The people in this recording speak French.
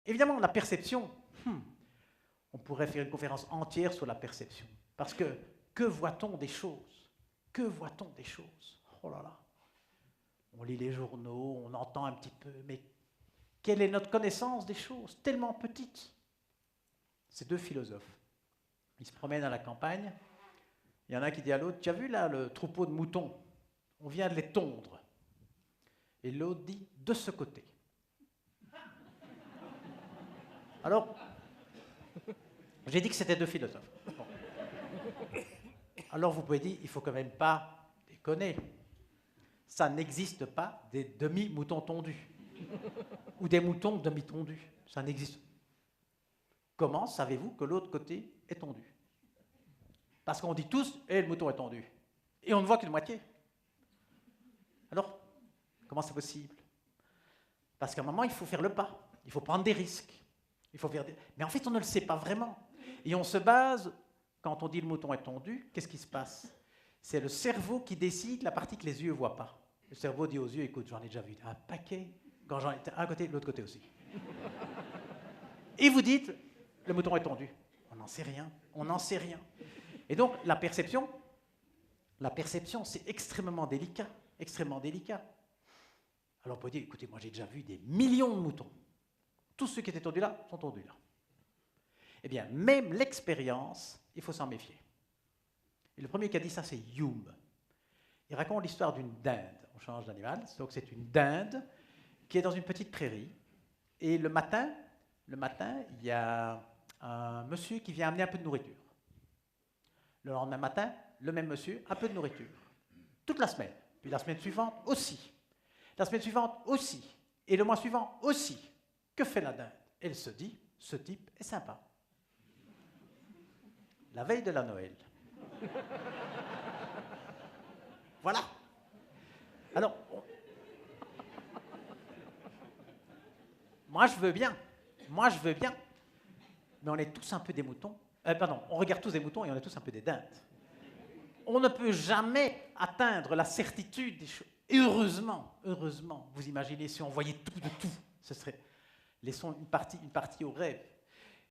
Évidemment, la perception, on pourrait faire une conférence entière sur la perception. Parce que voit-on des choses? Que voit-on des choses? Oh là là. On lit les journaux, on entend un petit peu, mais quelle est notre connaissance des choses? Tellement petite. Ces deux philosophes, ils se promènent à la campagne, il y en a un qui dit à l'autre, tu as vu là le troupeau de moutons? On vient de les tondre. Et l'autre dit, de ce côté. Alors, j'ai dit que c'était deux philosophes. Bon. Alors vous pouvez dire, il ne faut quand même pas déconner. Ça n'existe pas des demi-moutons tondus. Ou des moutons demi-tondus. Ça n'existe pas. Comment savez-vous que l'autre côté est tondu? Parce qu'on dit tous, le mouton est tondu. Et on ne voit qu'une moitié. Alors, comment c'est possible? Parce qu'à un moment, il faut faire le pas. Il faut prendre des risques. Mais en fait, on ne le sait pas vraiment. Et on se base, quand on dit le mouton est tondu, qu'est-ce qui se passe? C'est le cerveau qui décide la partie que les yeux ne voient pas. Le cerveau dit aux yeux, écoute, j'en ai déjà vu un paquet, quand j'en étais un côté, de l'autre côté aussi. Et vous dites, le mouton est tondu. On n'en sait rien, on n'en sait rien. Et donc, la perception, c'est extrêmement délicat, extrêmement délicat. Alors, on peut dire, écoutez, moi j'ai déjà vu des millions de moutons. Tous ceux qui étaient tondus là sont tondus là. Eh bien, même l'expérience, il faut s'en méfier. Et le premier qui a dit ça, c'est Hume. Il raconte l'histoire d'une dinde. On change d'animal. Donc, c'est une dinde qui est dans une petite prairie. Et le matin, il y a un monsieur qui vient amener un peu de nourriture. Le lendemain matin, le même monsieur, un peu de nourriture. Toute la semaine. Puis la semaine suivante aussi. La semaine suivante aussi. Et le mois suivant aussi. Que fait la dinde? Elle se dit, ce type est sympa. La veille de la Noël. Voilà. Alors, moi je veux bien. Mais on est tous un peu des moutons. On regarde tous des moutons et on est tous un peu des dindes. On ne peut jamais atteindre la certitude des choses. Et heureusement, vous imaginez si on voyait tout de tout, ce serait... Laissons une partie au rêve.